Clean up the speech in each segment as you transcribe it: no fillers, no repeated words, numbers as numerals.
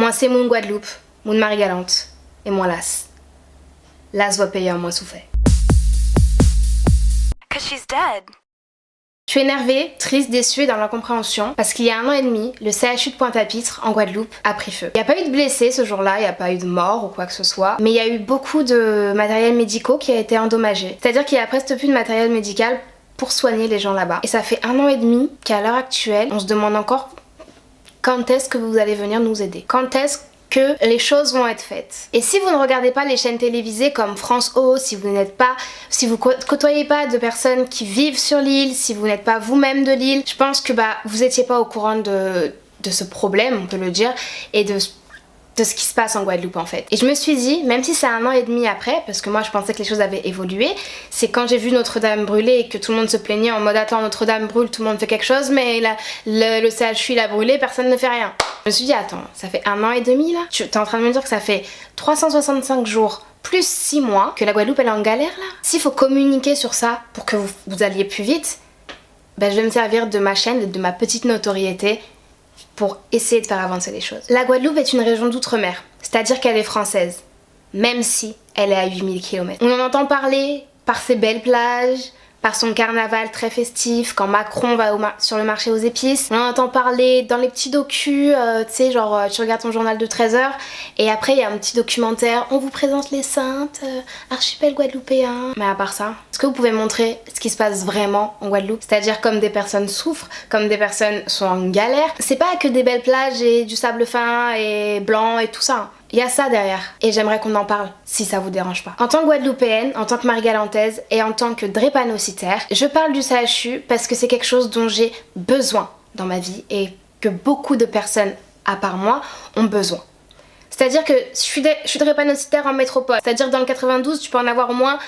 Moi c'est Moon Guadeloupe, Moon Marie-Galante, et moi Las. Las va payer à moi souffert. Cause she's dead. Je suis énervée, triste, déçue et dans l'incompréhension parce qu'il y a 1 an et demi, le CHU de Pointe-à-Pitre en Guadeloupe a pris feu. Il n'y a pas eu de blessés ce jour-là, il n'y a pas eu de mort ou quoi que ce soit, mais il y a eu beaucoup de matériel médicaux qui a été endommagé. C'est-à-dire qu'il y a presque plus de matériel médical pour soigner les gens là-bas. Et ça fait 1 an et demi qu'à l'heure actuelle, on se demande encore quand est-ce que vous allez venir nous aider. Quand est-ce que les choses vont être faites. Et si vous ne regardez pas les chaînes télévisées comme France O, si vous côtoyez pas de personnes qui vivent sur l'île, si vous n'êtes pas vous-même de l'île, je pense que vous étiez pas au courant de ce problème, on peut le dire, et de ce qui se passe en Guadeloupe en fait. Et je me suis dit, même si c'est 1 an et demi après, parce que moi je pensais que les choses avaient évolué, c'est quand j'ai vu Notre-Dame brûler et que tout le monde se plaignait en mode attends, Notre-Dame brûle, tout le monde fait quelque chose, mais le CHU il a brûlé, personne ne fait rien. Je me suis dit attends, ça fait 1 an et demi là? Tu es en train de me dire que ça fait 365 jours plus 6 mois que la Guadeloupe elle est en galère là? S'il faut communiquer sur ça pour que vous alliez plus vite, je vais me servir de ma chaîne, de ma petite notoriété pour essayer de faire avancer les choses. La Guadeloupe est une région d'outre-mer, c'est-à-dire qu'elle est française, même si elle est à 8000 km. On en entend parler par ses belles plages, par son carnaval très festif, quand Macron va sur le marché aux épices. On en entend parler dans les petits docus, tu sais, genre tu regardes ton journal de 13h et après il y a un petit documentaire, on vous présente les Saintes, archipel guadeloupéen. Mais à part ça, est-ce que vous pouvez montrer ce qui se passe vraiment en Guadeloupe? C'est-à-dire comme des personnes souffrent, comme des personnes sont en galère. C'est pas que des belles plages et du sable fin et blanc et tout ça. Il y a ça derrière et j'aimerais qu'on en parle si ça vous dérange pas. En tant que Guadeloupéenne, en tant que Marie-Galantaise et en tant que drépanocytaire, je parle du CHU parce que c'est quelque chose dont j'ai besoin dans ma vie et que beaucoup de personnes à part moi ont besoin. C'est-à-dire que je suis drépanocytaire en métropole, c'est-à-dire dans le 92 tu peux en avoir au moins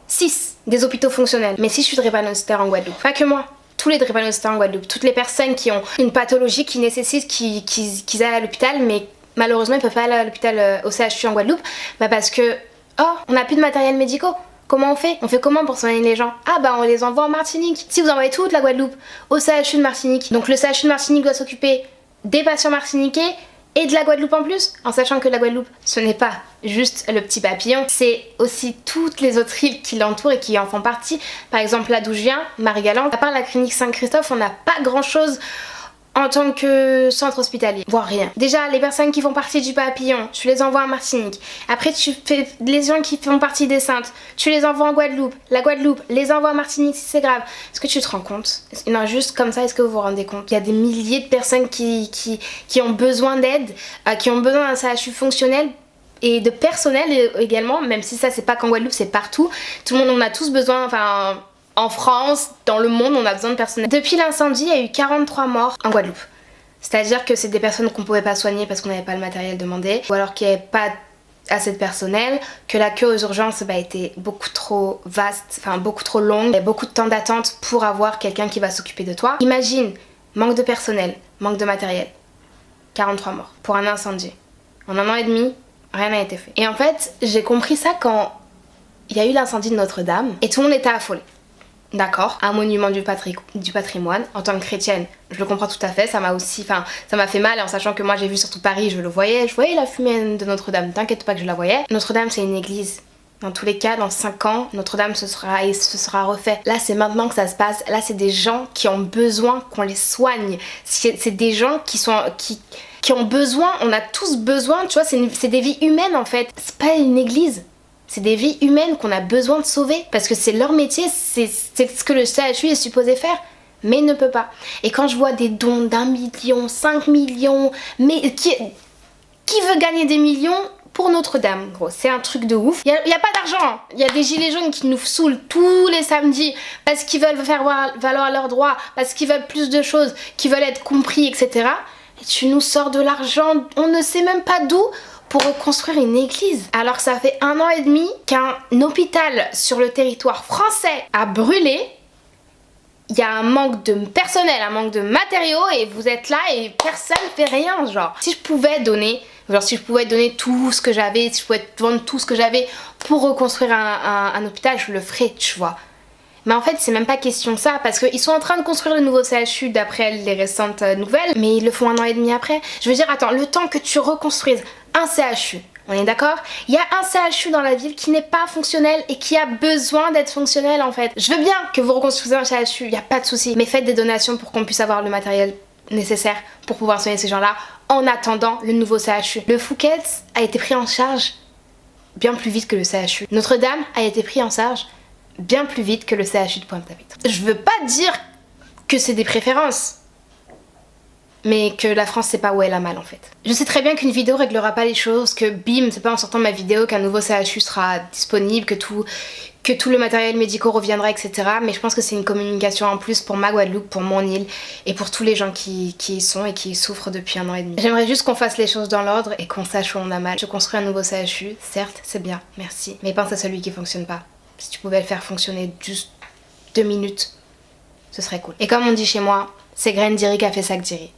6 des hôpitaux fonctionnels. Mais si je suis drépanocytaire en Guadeloupe, pas que moi, tous les drépanocytaires en Guadeloupe, toutes les personnes qui ont une pathologie qui nécessite qu'ils aillent à l'hôpital mais malheureusement ils peuvent pas aller à l'hôpital au CHU en Guadeloupe parce que on n'a plus de matériel médical. Comment on fait? On fait comment pour soigner les gens? On les envoie en Martinique. Si vous envoyez toute la Guadeloupe au CHU de Martinique, donc le CHU de Martinique doit s'occuper des patients martiniquais et de la Guadeloupe en plus, en sachant que la Guadeloupe ce n'est pas juste le petit papillon, c'est aussi toutes les autres îles qui l'entourent et qui en font partie. Par exemple là d'où je viens, Marie-Galante, à part la clinique Saint-Christophe, on n'a pas grand chose en tant que centre hospitalier, voire rien. Déjà, les personnes qui font partie du papillon, tu les envoies en Martinique. Après, tu fais les gens qui font partie des Saintes, tu les envoies en Guadeloupe. La Guadeloupe les envoie en Martinique si c'est grave. Est-ce que tu te rends compte? Non, juste comme ça, est-ce que vous vous rendez compte? Il y a des milliers de personnes qui ont besoin d'aide, qui ont besoin d'un CHU fonctionnel et de personnel également, même si ça c'est pas qu'en Guadeloupe, c'est partout. Tout le monde, on a tous besoin, en France, dans le monde, on a besoin de personnel. Depuis l'incendie, il y a eu 43 morts en Guadeloupe. C'est-à-dire que c'est des personnes qu'on pouvait pas soigner parce qu'on n'avait pas le matériel demandé, ou alors qu'il n'y avait pas assez de personnel, que la queue aux urgences était beaucoup trop vaste, beaucoup trop longue, il y a beaucoup de temps d'attente pour avoir quelqu'un qui va s'occuper de toi. Imagine, manque de personnel, manque de matériel. 43 morts pour un incendie. En 1 an et demi, rien n'a été fait. Et en fait, j'ai compris ça quand il y a eu l'incendie de Notre-Dame et tout le monde était affolé. D'accord, un monument du patrimoine, en tant que chrétienne, je le comprends tout à fait, ça m'a fait mal en sachant que moi j'ai vu surtout Paris, je voyais la fumée de Notre-Dame, t'inquiète pas que je la voyais. Notre-Dame c'est une église, dans tous les cas, dans 5 ans, Notre-Dame se sera refait. Là c'est maintenant que ça se passe, là c'est des gens qui ont besoin qu'on les soigne, c'est des gens qui ont besoin, on a tous besoin, tu vois, c'est des vies humaines en fait, c'est pas une église. C'est des vies humaines qu'on a besoin de sauver parce que c'est leur métier, c'est ce que le CHU est supposé faire, mais il ne peut pas. Et quand je vois des dons d'1 million, 5 millions, mais qui veut gagner des millions pour Notre-Dame, gros, c'est un truc de ouf. Il y a pas d'argent, il y a des gilets jaunes qui nous saoulent tous les samedis parce qu'ils veulent faire valoir leurs droits, parce qu'ils veulent plus de choses, qu'ils veulent être compris, etc. Et tu nous sors de l'argent, on ne sait même pas d'où, pour reconstruire une église. Alors que ça fait 1 an et demi qu'un hôpital sur le territoire français a brûlé. Il y a un manque de personnel, un manque de matériaux et vous êtes là et personne fait rien, genre. Si je pouvais donner tout ce que j'avais, si je pouvais vendre tout ce que j'avais pour reconstruire un hôpital, je le ferais, tu vois. Mais en fait, c'est même pas question de ça, parce qu'ils sont en train de construire le nouveau CHU d'après les récentes nouvelles, mais ils le font 1 an et demi après. Je veux dire, attends, le temps que tu reconstruises un CHU, on est d'accord? Il y a un CHU dans la ville qui n'est pas fonctionnel et qui a besoin d'être fonctionnel en fait. Je veux bien que vous reconstruisez un CHU, il n'y a pas de souci, mais faites des donations pour qu'on puisse avoir le matériel nécessaire pour pouvoir soigner ces gens-là en attendant le nouveau CHU. Le Fouquet's a été pris en charge bien plus vite que le CHU. Notre-Dame a été pris en charge bien plus vite que le CHU de Pointe-à-Pitre. Je veux pas dire que c'est des préférences, mais que la France sait pas où elle a mal en fait. Je sais très bien qu'une vidéo réglera pas les choses, que bim, c'est pas en sortant ma vidéo qu'un nouveau CHU sera disponible, que tout le matériel médical reviendra, etc. Mais je pense que c'est une communication en plus pour ma Guadeloupe, pour mon île et pour tous les gens qui y sont et qui y souffrent depuis 1 an et demi. J'aimerais juste qu'on fasse les choses dans l'ordre et qu'on sache où on a mal. Je construis un nouveau CHU, certes, c'est bien, merci. Mais pense à celui qui fonctionne pas. Si tu pouvais le faire fonctionner juste 2 minutes, ce serait cool. Et comme on dit chez moi, c'est graine d'Iri qui a fait sac d'Iri.